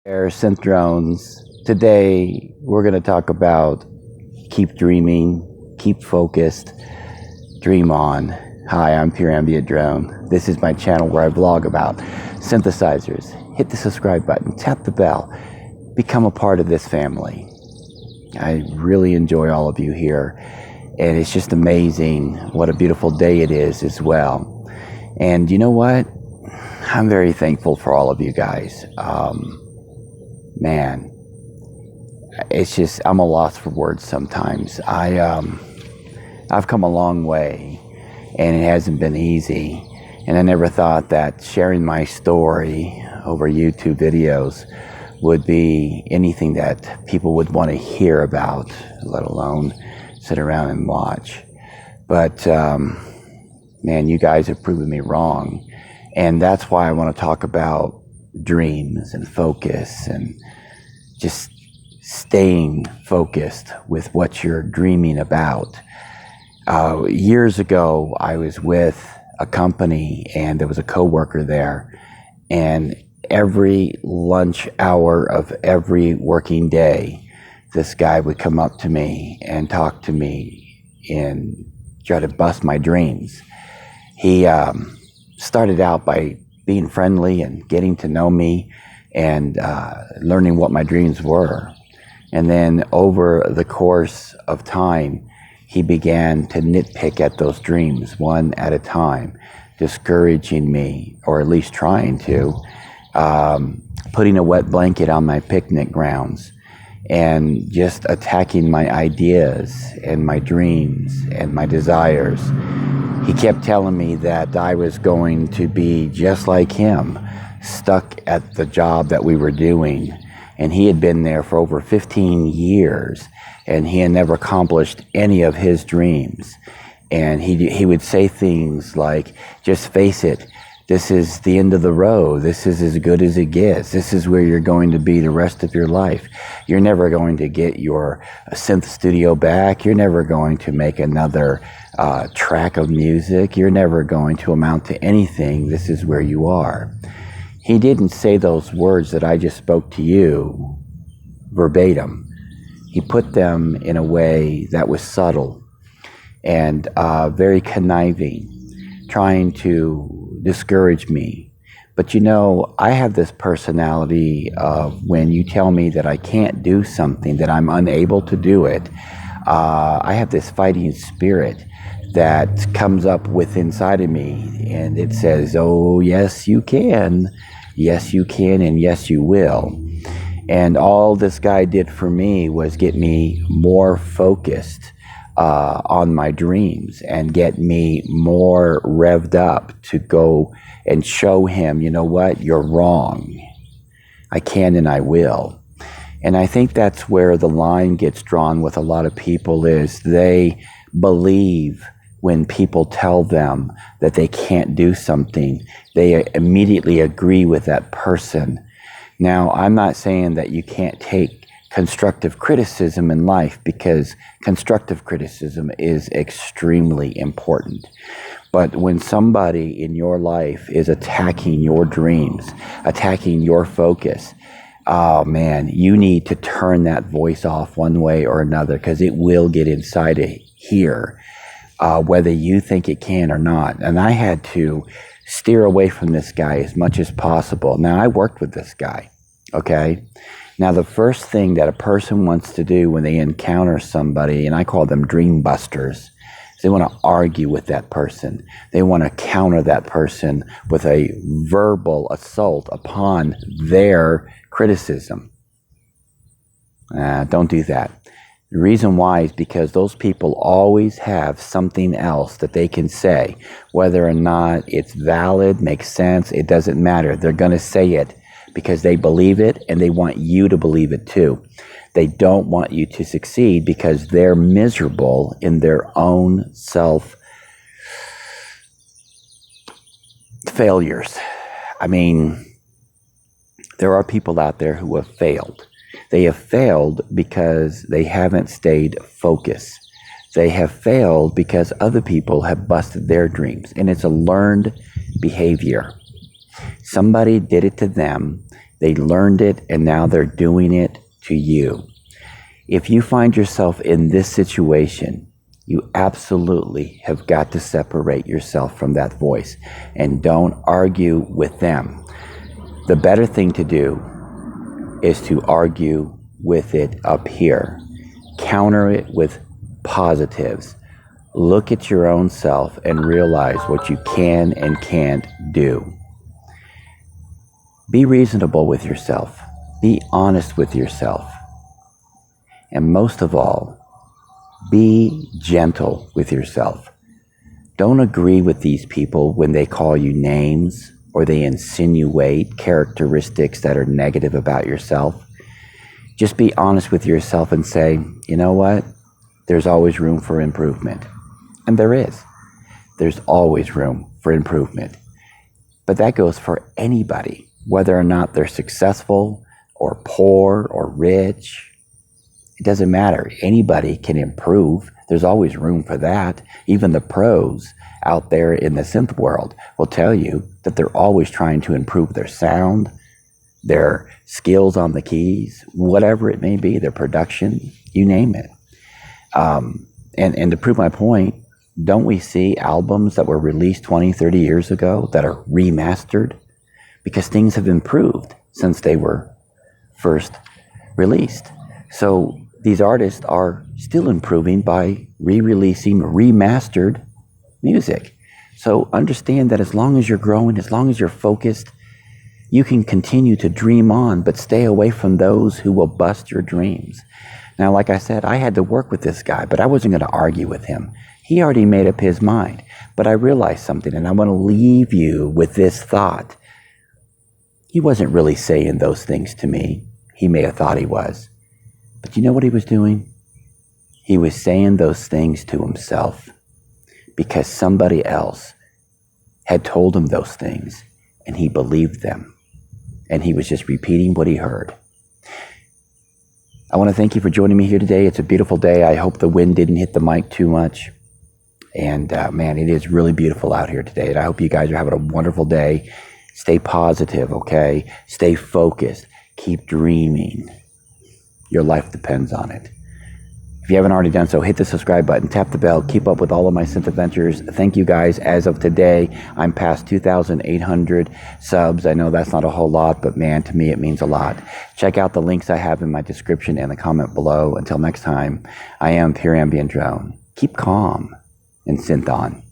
Air Synth Drones. Today we're going to talk about keep dreaming, keep focused, dream on. Hi, I'm Pure Ambient Drone. This is my channel where I vlog about synthesizers. Hit the subscribe button, tap the bell, become a part of this family. I really enjoy all of you here, and it's just amazing what a beautiful day it is as well. And you know what? I'm very thankful for all of you guys. Man, it's just, I'm a loss for words sometimes. I've come a long way, and it hasn't been easy. And I never thought that sharing my story over YouTube videos would be anything that people would want to hear about, let alone sit around and watch. But, man, you guys have proven me wrong. And that's why I want to talk about dreams and focus and just staying focused with what you're dreaming about. Years ago, I was with a company and there was a coworker there, and every lunch hour of every working day, this guy would come up to me and talk to me and try to bust my dreams. He started out by being friendly and getting to know me and learning what my dreams were. And then over the course of time, he began to nitpick at those dreams one at a time, discouraging me, or at least trying to, putting a wet blanket on my picnic grounds and just attacking my ideas and my dreams and my desires. He kept telling me that I was going to be just like him, stuck at the job that we were doing. And he had been there for over 15 years, and he had never accomplished any of his dreams. And he would say things like, just face it, this is the end of the road. This is as good as it gets. This is where you're going to be the rest of your life. You're never going to get your synth studio back. You're never going to make another track of music. You're never going to amount to anything. This is where you are. He didn't say those words that I just spoke to you verbatim. He put them in a way that was subtle and very conniving, trying to discourage me. But you know, I have this personality of when you tell me that I can't do something, that I'm unable to do it, I have this fighting spirit that comes up with inside of me, and it says, oh, yes, you can. Yes, you can, and yes, you will. And all this guy did for me was get me more focused on my dreams and get me more revved up to go and show him, you know what, you're wrong. I can and I will. And I think that's where the line gets drawn with a lot of people, is they believe when people tell them that they can't do something, they immediately agree with that person. Now, I'm not saying that you can't take constructive criticism in life, because constructive criticism is extremely important. But when somebody in your life is attacking your dreams, attacking your focus, oh man, you need to turn that voice off one way or another, because it will get inside of here, whether you think it can or not. And I had to steer away from this guy as much as possible. Now, I worked with this guy, okay? Now, the first thing that a person wants to do when they encounter somebody, and I call them dream busters, is they want to argue with that person. They want to counter that person with a verbal assault upon their criticism. Don't do that. The reason why is because those people always have something else that they can say. Whether or not it's valid, makes sense, it doesn't matter. They're going to say it because they believe it, and they want you to believe it too. They don't want you to succeed because they're miserable in their own self failures. I mean, there are people out there who have failed. They have failed because they haven't stayed focused. They have failed because other people have busted their dreams, and it's a learned behavior. Somebody did it to them. They learned it, and now they're doing it to you. If you find yourself in this situation, you absolutely have got to separate yourself from that voice and don't argue with them. The better thing to do is to argue with it up here. Counter it with positives. Look at your own self and realize what you can and can't do. Be reasonable with yourself. Be honest with yourself. And most of all, be gentle with yourself. Don't agree with these people when they call you names or they insinuate characteristics that are negative about yourself. Just be honest with yourself and say, you know what? There's always room for improvement. And there is. There's always room for improvement. But that goes for anybody, whether or not they're successful or poor or rich. It doesn't matter. Anybody can improve. There's always room for that. Even the pros out there in the synth world will tell you that they're always trying to improve their sound, their skills on the keys, whatever it may be, their production, you name it. And to prove my point, don't we see albums that were released 20, 30 years ago that are remastered? Because things have improved since they were first released. So these artists are still improving by re-releasing remastered music. So understand that as long as you're growing, as long as you're focused, you can continue to dream on, but stay away from those who will bust your dreams. Now, like I said, I had to work with this guy, but I wasn't going to argue with him. He already made up his mind. But I realized something, and I want to leave you with this thought. He wasn't really saying those things to me. He may have thought he was. But you know what he was doing? He was saying those things to himself because somebody else had told him those things, and he believed them. And he was just repeating what he heard. I want to thank you for joining me here today. It's a beautiful day. I hope the wind didn't hit the mic too much. And man, it is really beautiful out here today. And I hope you guys are having a wonderful day. Stay positive, okay? Stay focused. Keep dreaming. Your life depends on it. If you haven't already done so, hit the subscribe button, tap the bell, keep up with all of my synth adventures. Thank you guys. As of today, I'm past 2,800 subs. I know that's not a whole lot, but man, to me, it means a lot. Check out the links I have in my description and the comment below. Until next time, I am Pure Ambient Drone. Keep calm and synth on.